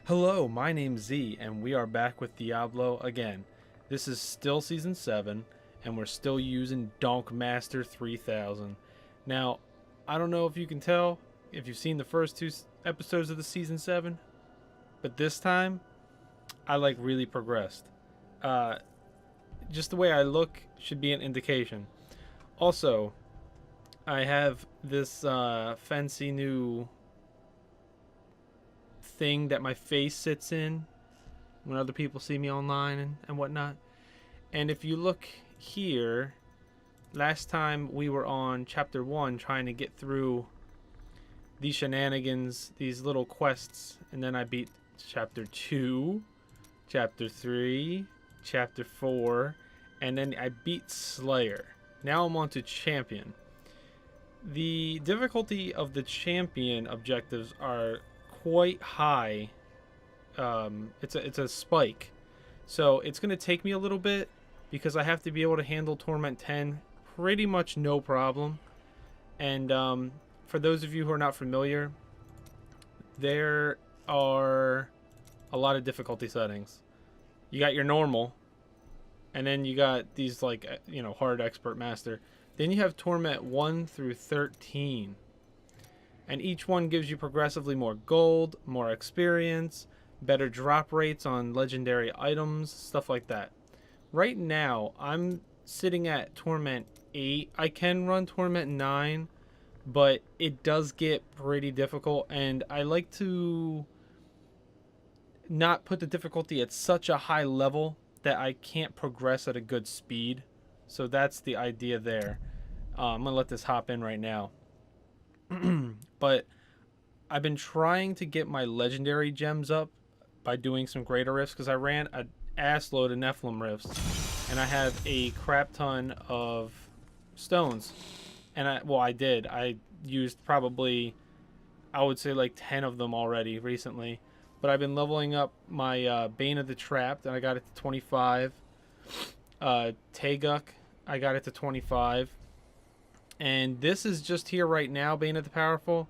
Hello, my name's Z, and we are back with Diablo again. This is still Season 7, and we're still using Donkmaster 3000. Now, I don't know if you can tell, if you've seen the first two episodes of the Season 7, but this time, I really progressed. Uh, just the way I look should be an indication. Also, I have this fancy new thing that my face sits in when other people see me online and whatnot. And if you look here, last time we were on chapter 1 trying to get through these shenanigans, these little quests, and then I beat chapter 2, chapter 3, chapter 4, and then I beat Slayer. Now I'm on to Champion. The difficulty of the Champion objectives are quite high. It's a spike, so it's gonna take me a little bit because I have to be able to handle Torment 10 pretty much no problem. And for those of you who are not familiar, there are a lot of difficulty settings. You got your normal, and then you got these hard, expert, master. Then you have Torment 1 through 13. And each one gives you progressively more gold, more experience, better drop rates on legendary items, stuff like that. Right now, I'm sitting at Torment 8. I can run Torment 9, but it does get pretty difficult, and I like to not put the difficulty at such a high level that I can't progress at a good speed. So that's the idea there. I'm going to let this hop in right now. But I've been trying to get my legendary gems up by doing some greater rifts, because I ran an ass load of Nephilim rifts, and I have a crap ton of stones. And I used probably, I would say, like 10 of them already recently. But I've been leveling up my Bane of the Trapped, and I got it to 25. Taguk, I got it to 25. And this is just here right now, Bane of the Powerful.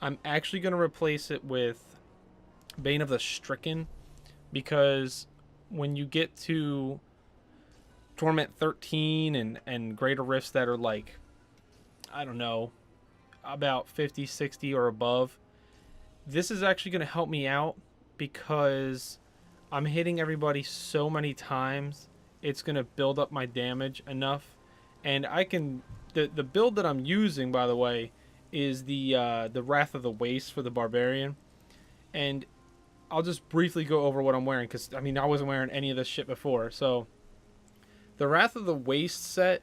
I'm actually going to replace it with Bane of the Stricken, because when you get to Torment 13 and greater rifts that are like, I don't know, about 50, 60 or above, this is actually going to help me out because I'm hitting everybody so many times. It's going to build up my damage enough, and I can... The build that I'm using, by the way, is the Wrath of the Waste for the Barbarian. And I'll just briefly go over what I'm wearing, because, I mean, I wasn't wearing any of this shit before. So, the Wrath of the Waste set,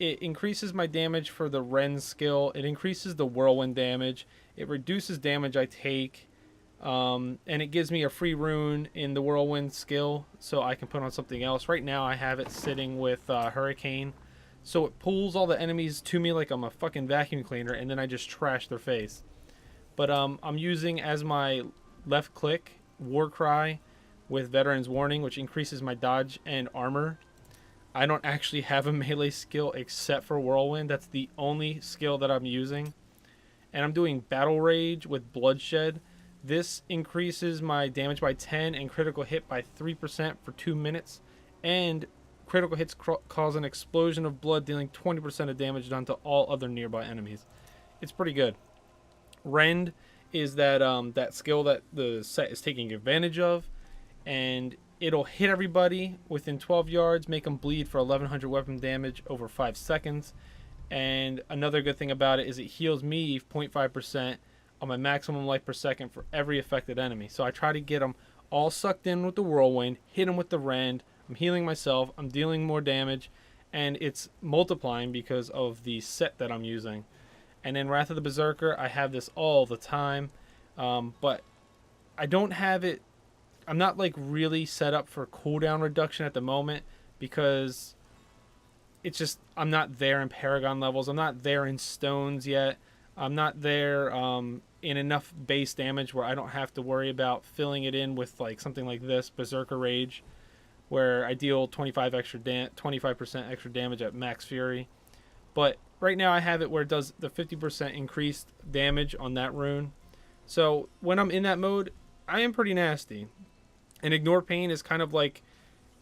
it increases my damage for the Ren skill. It increases the Whirlwind damage. It reduces damage I take. And it gives me a free rune in the Whirlwind skill, so I can put on something else. Right now, I have it sitting with Hurricane. So it pulls all the enemies to me like I'm a fucking vacuum cleaner, and then I just trash their face. But I'm using as my left click Warcry with Veteran's Warning, which increases my dodge and armor. I don't actually have a melee skill except for Whirlwind. That's the only skill that I'm using. And I'm doing Battle Rage with Bloodshed. This increases my damage by 10 and critical hit by 3% for 2 minutes. And critical hits cause an explosion of blood, dealing 20% of damage done to all other nearby enemies. It's pretty good. Rend is that skill that the set is taking advantage of, and it'll hit everybody within 12 yards, make them bleed for 1100 weapon damage over 5 seconds. And another good thing about it is it heals me 0.5% on my maximum life per second for every affected enemy. So I try to get them all sucked in with the Whirlwind, hit them with the Rend. I'm healing myself, I'm dealing more damage, and it's multiplying because of the set that I'm using. And then Wrath of the Berserker, I have this all the time, but I don't have it... I'm not really set up for cooldown reduction at the moment, because it's just, I'm not there in Paragon levels, I'm not there in stones yet, I'm not there in enough base damage where I don't have to worry about filling it in with something like this, Berserker Rage, where I deal 25% extra damage at max fury. But right now I have it where it does the 50% increased damage on that rune. So when I'm in that mode, I am pretty nasty. And ignore pain is kind of like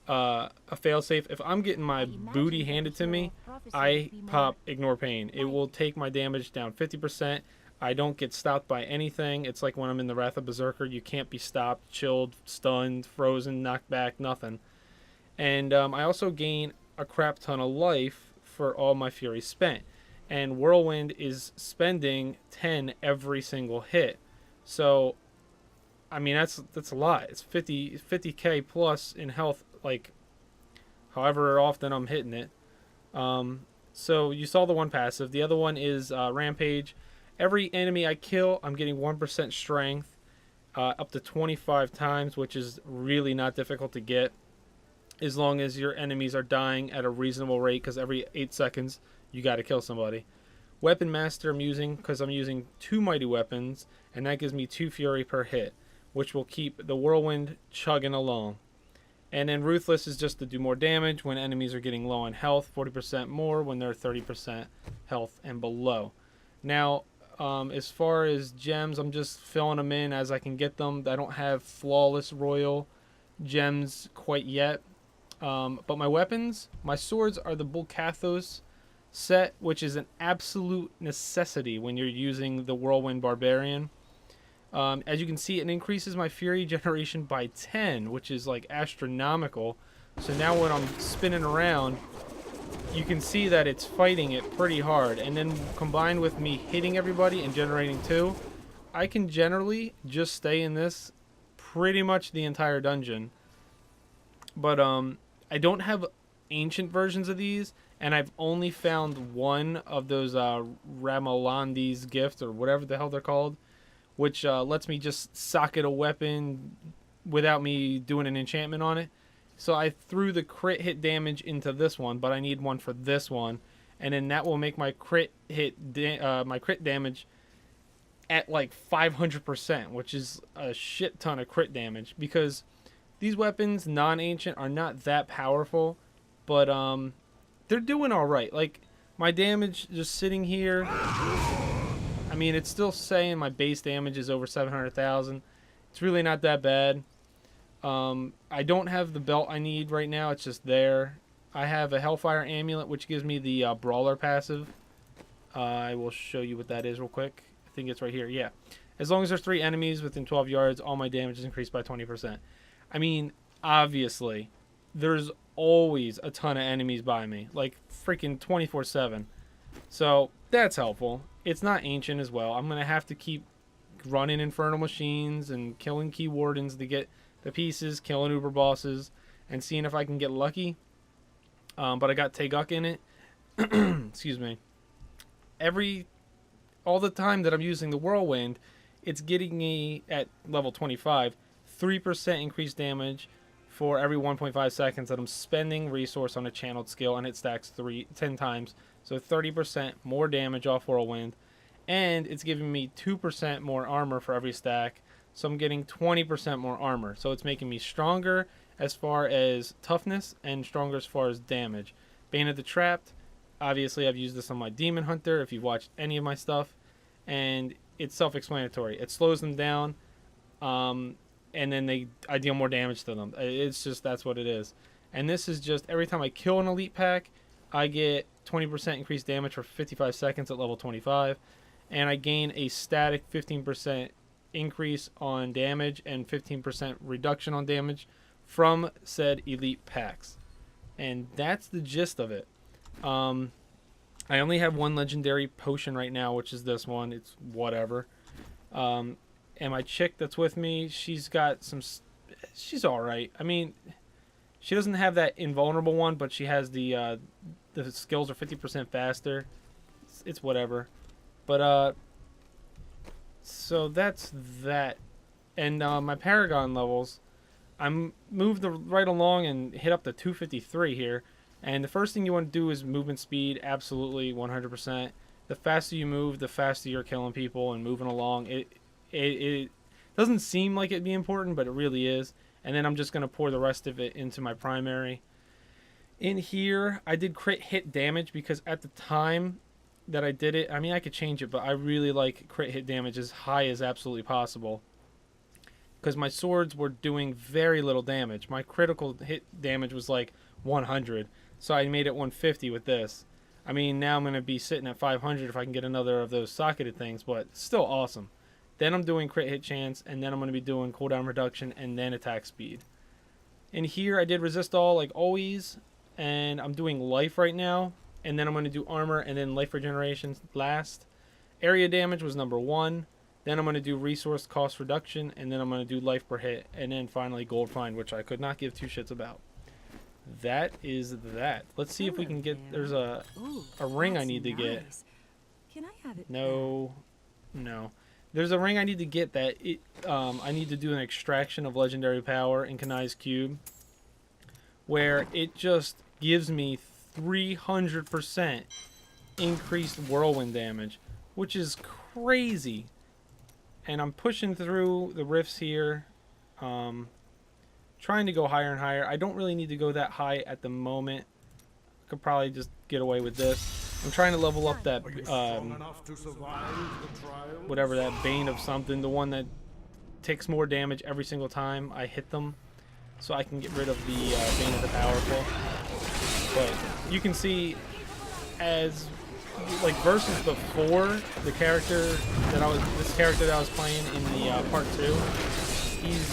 a failsafe. If I'm getting my booty handed to me, I pop ignore pain. It will take my damage down 50%. I don't get stopped by anything. It's like when I'm in the Wrath of Berserker, you can't be stopped, chilled, stunned, frozen, knocked back, nothing. And I also gain a crap ton of life for all my fury spent. And Whirlwind is spending 10 every single hit. So, I mean, that's a lot. It's 50k plus in health, like, however often I'm hitting it. So you saw the one passive. The other one is Rampage. Every enemy I kill, I'm getting 1% strength, up to 25 times, which is really not difficult to get, as long as your enemies are dying at a reasonable rate, because every 8 seconds you got to kill somebody. Weapon Master I'm using because I'm using 2 mighty weapons, and that gives me 2 fury per hit, which will keep the Whirlwind chugging along. And then Ruthless is just to do more damage when enemies are getting low on health, 40% more when they're 30% health and below. Now, as far as gems, I'm just filling them in as I can get them. I don't have flawless royal gems quite yet. But my weapons, my swords are the Bulkathos set, which is an absolute necessity when you're using the Whirlwind Barbarian. As you can see, it increases my fury generation by 10, which is like astronomical. So now when I'm spinning around, you can see that it's fighting it pretty hard. And then combined with me hitting everybody and generating 2, I can generally just stay in this pretty much the entire dungeon. But I don't have ancient versions of these, and I've only found one of those Ramalandi's gift, or whatever the hell they're called, which lets me just socket a weapon without me doing an enchantment on it. So I threw the crit hit damage into this one, but I need one for this one, and then that will make my crit damage at like 500%, which is a shit ton of crit damage, because these weapons, non-ancient, are not that powerful, but they're doing all right. Like, my damage just sitting here, I mean, it's still saying my base damage is over 700,000. It's really not that bad. I don't have the belt I need right now. It's just there. I have a Hellfire Amulet, which gives me the Brawler passive. I will show you what that is real quick. I think it's right here. Yeah. As long as there's 3 enemies within 12 yards, all my damage is increased by 20%. I mean, obviously, there's always a ton of enemies by me. Like, freaking 24/7. So, that's helpful. It's not ancient as well. I'm going to have to keep running Infernal Machines and killing Key Wardens to get the pieces, killing Uber Bosses, and seeing if I can get lucky. But I got Teguk in it. Excuse me. All the time that I'm using the Whirlwind, it's getting me, at level 25, 3% increased damage for every 1.5 seconds that I'm spending resource on a channeled skill, and it stacks 10 times. So 30% more damage off Whirlwind. And it's giving me 2% more armor for every stack. So I'm getting 20% more armor. So it's making me stronger as far as toughness and stronger as far as damage. Bane of the Trapped. Obviously, I've used this on my Demon Hunter if you've watched any of my stuff. And it's self-explanatory. It slows them down. And then I deal more damage to them. It's just, that's what it is. And this is just, every time I kill an elite pack, I get 20% increased damage for 55 seconds at level 25. And I gain a static 15% increase on damage and 15% reduction on damage from said elite packs. And that's the gist of it. I only have one legendary potion right now, which is this one. It's whatever. And my chick that's with me, she's alright. I mean, she doesn't have that invulnerable one, but she has the skills are 50% faster. It's whatever. But, so that's that. And my Paragon levels, I'm moved right along and hit up to 253 here. And the first thing you want to do is movement speed, absolutely 100%. The faster you move, the faster you're killing people and moving along. It doesn't seem like it'd be important, but it really is. And then I'm just going to pour the rest of it into my primary. In here, I did crit hit damage because at the time that I did it, I mean, I could change it, but I really like crit hit damage as high as absolutely possible. because my swords were doing very little damage. My critical hit damage was like 100, so I made it 150 with this. I mean, now I'm going to be sitting at 500 if I can get another of those socketed things, but still awesome. Then I'm doing crit hit chance, and then I'm going to be doing cooldown reduction, and then attack speed. And here I did resist all like always, and I'm doing life right now, and then I'm going to do armor, and then life regeneration last. Area damage was number 1. Then I'm going to do resource cost reduction, and then I'm going to do life per hit, and then finally gold find, which I could not give two shits about. That is that. Let's see if we can get... There's a ring I need to get. Can I have it? No. There's a ring I need to get that I need to do an extraction of legendary power in Kanai's cube, where it just gives me 300% increased whirlwind damage, which is crazy. And I'm pushing through the rifts here, trying to go higher and higher. I don't really need to go that high at the moment. I could probably just get away with this. I'm trying to level up that, whatever, that Bane of something, the one that takes more damage every single time I hit them, so I can get rid of the Bane of the Powerful. But you can see, as like versus before, the character that I was playing in the part 2, he's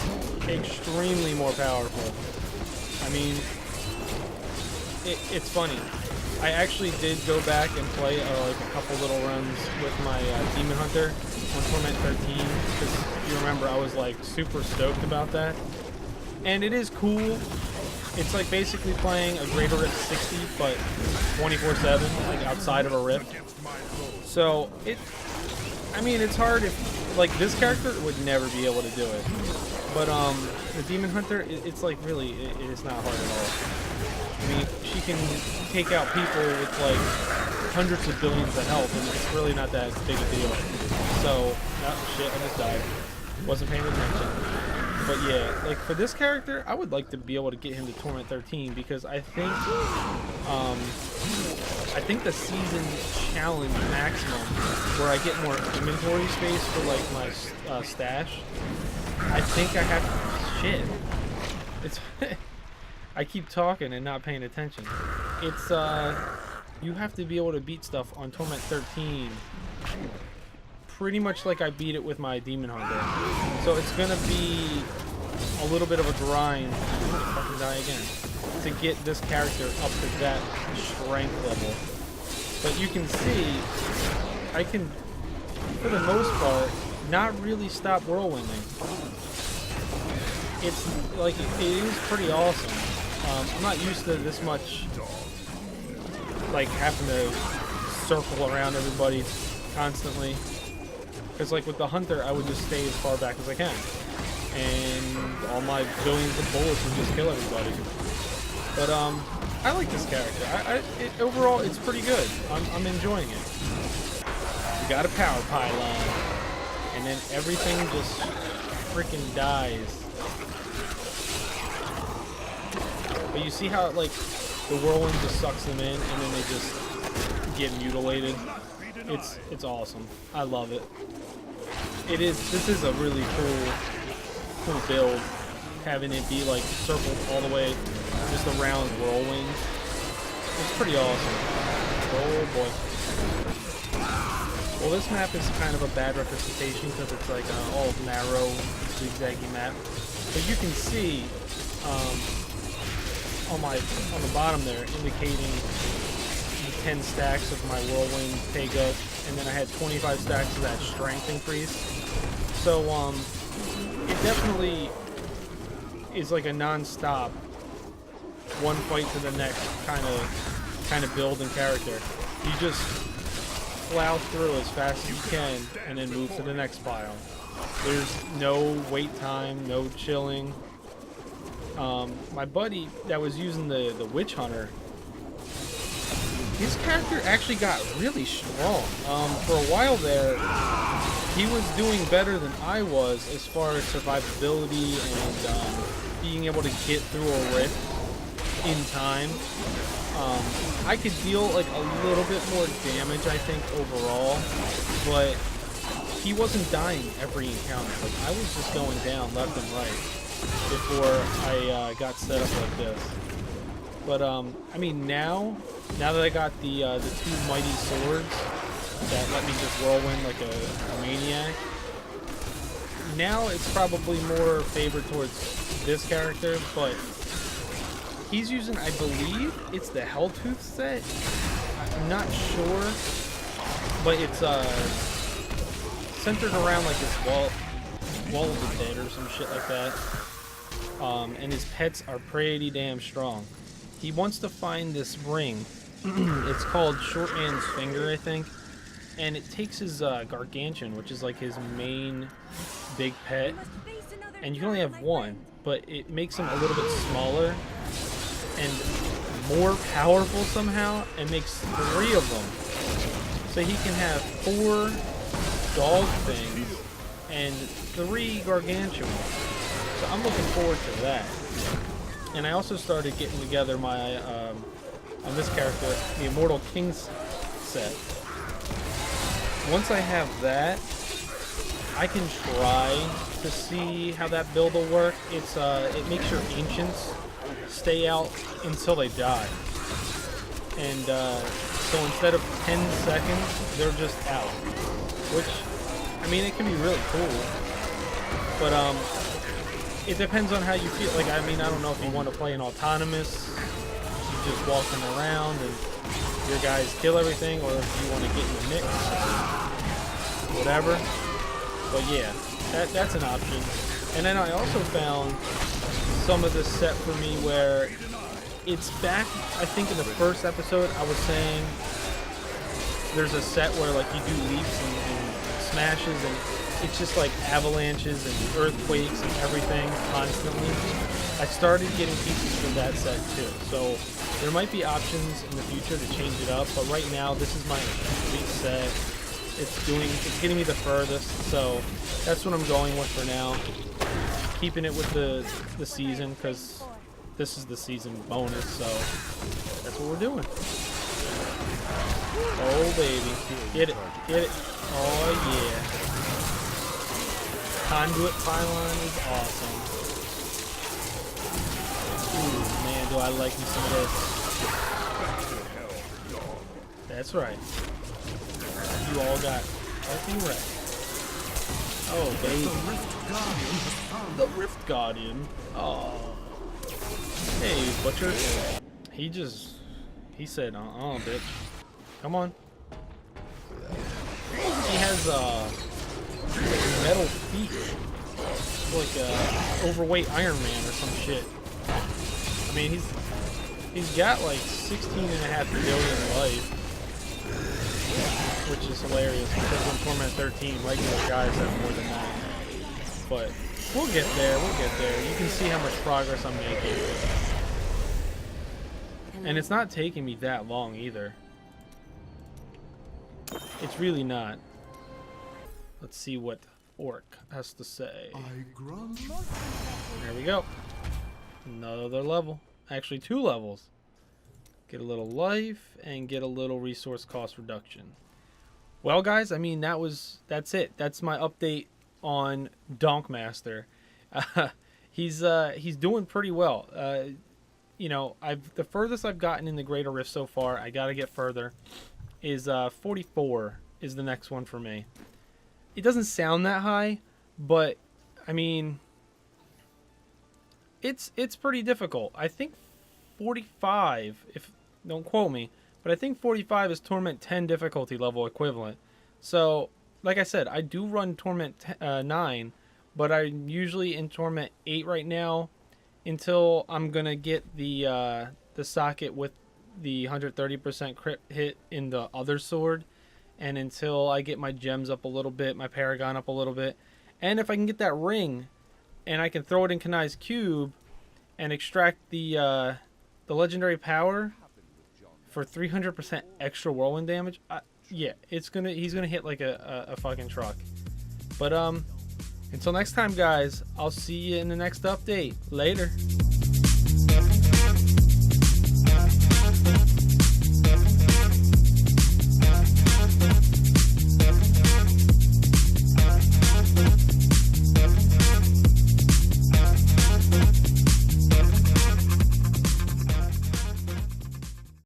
extremely more powerful. I mean, it's funny. I actually did go back and play like a couple little runs with my Demon Hunter on Torment 13, because if you remember, I was like super stoked about that. And it is cool. It's like basically playing a Greater Rift 60, but 24/7, like outside of a rift. So I mean, it's hard if, like, this character would never be able to do it. But the Demon Hunter, it's like really, it's not hard at all. I mean, she can take out people with like hundreds of billions of health, and it's really not that big a deal. So, oh shit, I just died. Wasn't paying attention. But yeah, like for this character, I would like to be able to get him to Torment 13, because I think the season challenge maximum, where I get more inventory space for like my stash, I think I have shit. It's I keep talking and not paying attention. It's you have to be able to beat stuff on Torment 13 pretty much like I beat it with my Demon Hunter. So it's gonna be a little bit of a grind, fucking die again, to get this character up to that strength level. But you can see, I can, for the most part, not really stop whirlwinding. It's like, it is pretty awesome. I'm not used to this much, like, having to circle around everybody constantly. Because, like, with the Hunter, I would just stay as far back as I can. And all my billions of bullets would just kill everybody. But, I like this character. Overall, it's pretty good. I'm enjoying it. We got a power pylon. And then everything just freaking dies. But you see how, like, the whirlwind just sucks them in, and then they just get mutilated. It's awesome. I love it. This is a really cool build, having it be like circled all the way just around whirlwind. It's pretty awesome. Oh boy. Well, this map is kind of a bad representation because it's like an all narrow, zigzaggy map. But you can see on the bottom there, indicating the 10 stacks of my whirlwind Pega, and then I had 25 stacks of that strength increase. So it definitely is like a non-stop, one fight to the next kind of build and character. You just plow through as fast as you can and then move to the next pile. There's no wait time, no chilling. My buddy that was using the Witch Hunter, his character actually got really strong. For a while there, he was doing better than I was as far as survivability and being able to get through a rift in time. I could deal like a little bit more damage, I think, overall, but he wasn't dying every encounter. Like, I was just going down left and right before I got set up like this. But I mean, now that I got the 2 mighty swords that let me just whirlwind like a maniac, now it's probably more favored towards this character. But he's using, I believe it's the Helltooth set. I'm not sure, but it's centered around like this wall of the dead or some shit like that. And his pets are pretty damn strong. He wants to find this ring. It's called Short Man's Finger, I think. And it takes his Gargantuan, which is like his main big pet. And you can only have one, but it makes him a little bit smaller and more powerful somehow, and makes 3 of them. So he can have 4 dog things and 3 Gargantuan. So I'm looking forward to that. And I also started getting together my, on this character, the Immortal Kings set. Once I have that, I can try to see how that build will work. It makes your ancients stay out until they die. And so instead of 10 seconds, they're just out. Which, I mean, it can be really cool. But it depends on how you feel. Like, I mean, I don't know if you want to play an autonomous, you just walking around and your guys kill everything, or if you want to get in the mix, whatever. But yeah, that's an option. And then I also found some of this set for me where it's back, I think in the first episode I was saying there's a set where like you do leaps and smashes, and it's just like avalanches and earthquakes and everything constantly. I started getting pieces from that set too, so there might be options in the future to change it up, but right now this is my complete set. It's getting me the furthest, so that's what I'm going with for now. Keeping it with the season, because this is the season bonus, so that's what we're doing. Oh baby, get it. Oh yeah. Conduit pylon is awesome. Ooh, man, do I like me some of this. That's right. You all got fucking wrecked. Oh, baby. The Rift Guardian. Oh. Hey, Butcher. He said, bitch. Come on. He has, metal feet. Like, overweight Iron Man or some shit. I mean, he's got like 16.5 billion life. Which is hilarious, because on Torment 13, regular guys have more than that. But we'll get there, You can see how much progress I'm making. And it's not taking me that long either. It's really not. Let's see what Orc has to say. There we go. Another level. Actually, 2 levels. Get a little life and get a little resource cost reduction. Well, guys, I mean, that's it. That's my update on Donkmaster. He's doing pretty well. You know, the furthest I've gotten in the Greater Rift so far, I gotta get further, is 44 is the next one for me. It doesn't sound that high, but I mean, it's pretty difficult. I think 45, if don't quote me, but I think 45 is Torment 10 difficulty level equivalent. So, like I said, I do run Torment 9, but I'm usually in Torment 8 right now until I'm gonna get the socket with the 130% crit hit in the other sword, and until I get my gems up a little bit, my Paragon up a little bit, and if I can get that ring, and I can throw it in Kanai's cube and extract the legendary power for 300% extra whirlwind damage, yeah, he's gonna hit like a fucking truck. But until next time, guys, I'll see you in the next update. Later.